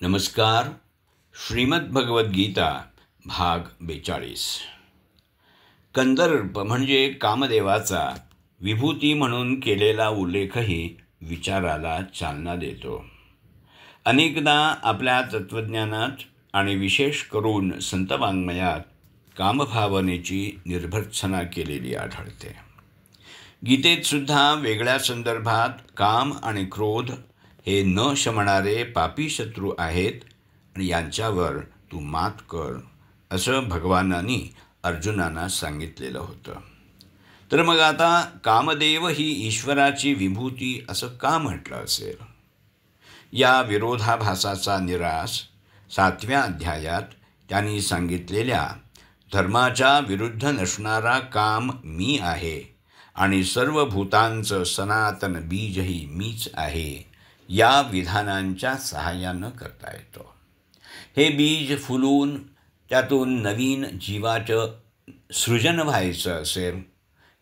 नमस्कार. श्रीमद भगवद्गीता भाग 42. कंदर्प म्हणजे कामदेवाचा विभूती म्हणून केलेला उल्लेखही विचाराला चालना देतो. अनेकदा आपल्या तत्त्वज्ञानात आणि विशेष करून संतवाङ्मयात कामभावनेची निर्भर्त्सना केलेली आढळते. गीतेत सुद्धा वेगळ्या संदर्भात काम आणि क्रोध हे न शमणारे पापी शत्रू आहेत आणि यांच्यावर तू मात कर असं भगवानांनी अर्जुनांना सांगितलेलं होतं. तर मग आता कामदेव ही ईश्वराची विभूती असं का म्हटलं असेल? या विरोधाभासाचा निराश 7व्या अध्यायात त्यांनी सांगितलेल्या धर्माच्या विरुद्ध नसणारा काम मी आहे आणि सर्व भूतांचं सनातन बीजही मीच आहे या विधानांच्या सहाय्यानं करता येतो. हे बीज फुलून त्यातून नवीन जीवाचं सृजन व्हायचं असेल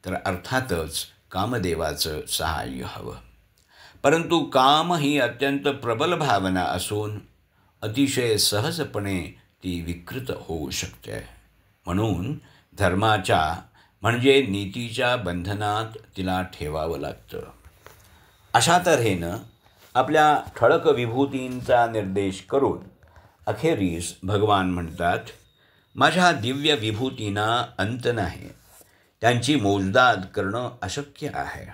तर अर्थातच कामदेवाचं सहाय्य हवं. परंतु काम ही अत्यंत प्रबल भावना असून अतिशय सहजपणे ती विकृत होऊ शकते. म्हणून धर्माच्या म्हणजे नीतीच्या बंधनात तिला ठेवावं लागतं. अशा तऱ्हेनं आपल्या ठळक विभूतींचा निर्देश करून अखेरीस भगवान म्हणतात, माझ्या दिव्य विभूतींना अंत नाही, त्यांची मोजदाद करणं अशक्य आहे.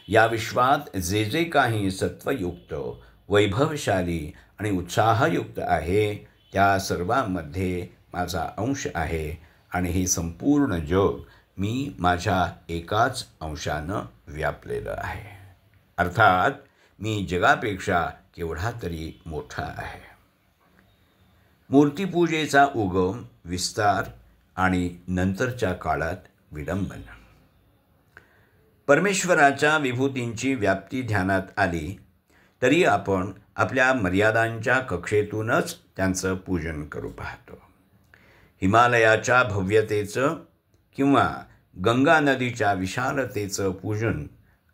या विश्वात जे जे काही सत्वयुक्त, वैभवशाली आणि उत्साहयुक्त आहे त्या सर्वांमध्ये माझा अंश आहे आणि हे संपूर्ण जग मी माझ्या एकाच अंशानं व्यापलेलं आहे. अर्थात मी जगापेक्षा केवढा तरी मोठा आहे. मूर्तिपूजेचा उगम, विस्तार आणि नंतरच्या काळात विडंबन. परमेश्वराच्या विभूतींची व्याप्ती ध्यानात आली तरी आपण आपल्या मर्यादांच्या कक्षेतूनच त्यांचं पूजन करू पाहतो. हिमालयाच्या भव्यतेचं किंवा गंगा नदीच्या विशालतेचं पूजन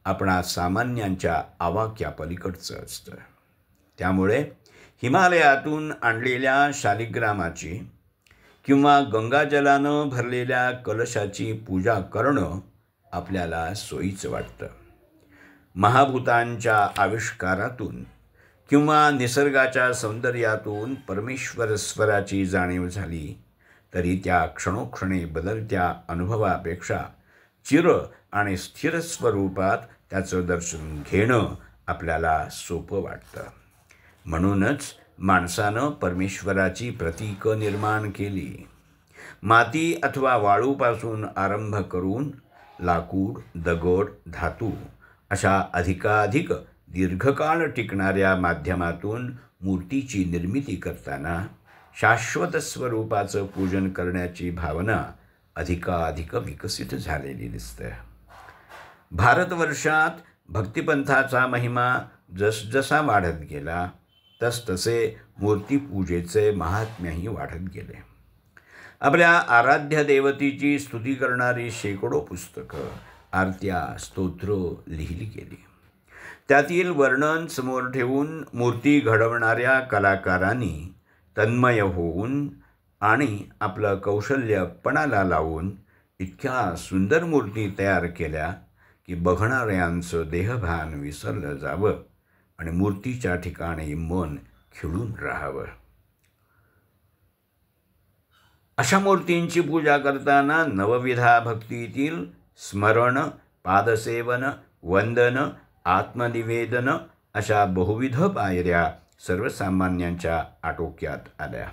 आपणा सामान्यांच्या आवाक्यापलीकडचं असतं. त्यामुळे हिमालयातून आणलेल्या शालिग्रामाची किंवा गंगाजलानं भरलेल्या कलशाची पूजा करणं आपल्याला सोयीचं वाटतं. महाभूतांच्या आविष्कारातून किंवा निसर्गाच्या सौंदर्यातून परमेश्वर स्वराची जाणीव झाली तरी त्या क्षणोक्षणी बदलत्या अनुभवापेक्षा चिर आणि स्थिर स्वरूपात त्याचं दर्शन घेणं आपल्याला सोपं वाटतं. म्हणूनच माणसानं परमेश्वराची प्रतीकं निर्माण केली. माती अथवा वाळूपासून आरंभ करून लाकूड, दगड, धातू अशा अधिकाधिक दीर्घकाळ टिकणाऱ्या माध्यमातून मूर्तीची निर्मिती करताना शाश्वत स्वरूपाचं पूजन करण्याची भावना अधिकाधिक विकसित झालेली दिसते. भारतवर्षात भक्तिपंथाचा महिमा जसजसा वाढत गेला तसतसे मूर्तिपूजेचे महात्म्यही वाढत गेले. आपल्या आराध्य देवतेची स्तुती करणारी शेकडो पुस्तकं, आरत्या, स्तोत्र लिहिली गेली. त्यातील वर्णन समोर ठेवून मूर्ती घडवणाऱ्या कलाकारांनी तन्मय होऊन आणि आपलं कौशल्य पणाला लावून इतक्या सुंदर मूर्ती तयार केल्या की बघणाऱ्यांचं देहभान विसरलं जावं आणि मूर्तीच्या ठिकाणी मन खिळून राहावं. अशा मूर्तींची पूजा करताना नवविधा भक्तीतील स्मरण, पादसेवन, वंदन, आत्मनिवेदन अशा बहुविध पायऱ्या सर्वसामान्यांच्या आटोक्यात आल्या.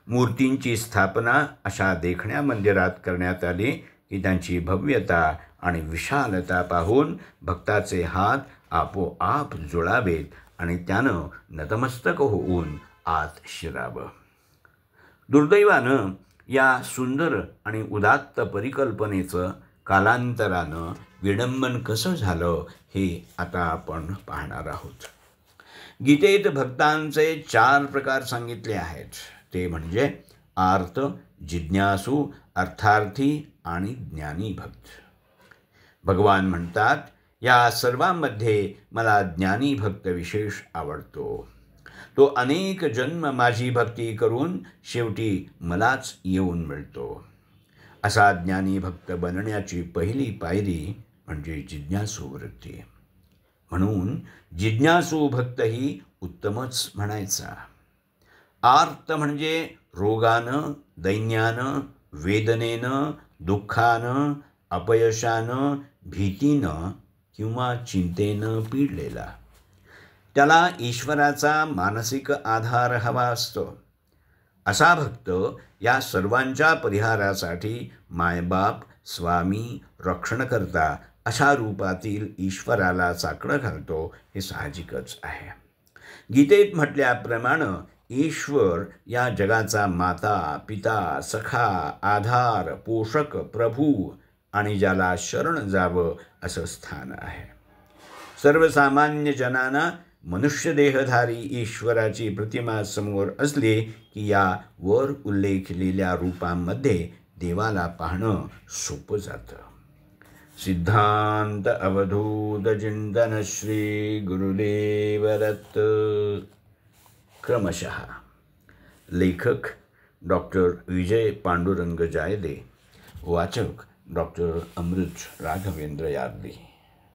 मूर्तींची स्थापना अशा देखण्या मंदिरात करण्यात आली की त्यांची भव्यता आणि विशालता पाहून भक्ताचे हात आपोआप जुळावेत आणि त्यानं नतमस्तक होऊन आत शिरावं. दुर्दैवानं या सुंदर आणि उदात्त परिकल्पनेचं कालांतरानं विडंबन कसं झालं हे आता आपण पाहणार आहोत. गीतेत भक्तांचे 4 प्रकार सांगितले आहेत. ते म्हणजे आर्त, जिज्ञासू, अर्थार्थी आणि ज्ञानी भक्त. भगवान म्हणतात, या सर्वांमध्ये मला ज्ञानी भक्त विशेष आवडतो. तो अनेक जन्म माझी भक्ती करून शेवटी मलाच येऊन मिळतो. असा ज्ञानी भक्त बनण्याची पहिली पायरी म्हणजे जिज्ञासू वृत्ती. म्हणून जिज्ञासू भक्तही उत्तमच म्हणायचा. आर्त म्हणजे रोगानं, दैन्यानं, वेदनेनं, दुःखानं, अपयशानं, भीतीनं किंवा चिंतेनं पीडलेला. त्याला ईश्वराचा मानसिक आधार हवा असतो. असा भक्त या सर्वांच्या परिहारासाठी मायबाप, स्वामी, रक्षणकर्ता अशा रूपातील ईश्वराला साकडं घालतो, हे साहजिकच आहे. गीतेत म्हटल्याप्रमाणे ईश्वर या जगाचा माता, पिता, सखा, आधार, पोषक, प्रभू आणि ज्याला शरण जावं असं स्थान आहे. सर्वसामान्य जनांना मनुष्यदेहधारी ईश्वराची प्रतिमा समोर असली की या वर उल्लेखलेल्या रूपांमध्ये देवाला पाहणं सोपं जातं. सिद्धांत अवधूत चिंतन श्री गुरुदेव दत्त. क्रमशः लेखक डॉक्टर विजय पांडुरंग जायदे, वाचक डॉक्टर अमृत राघवेंद्र यादवी.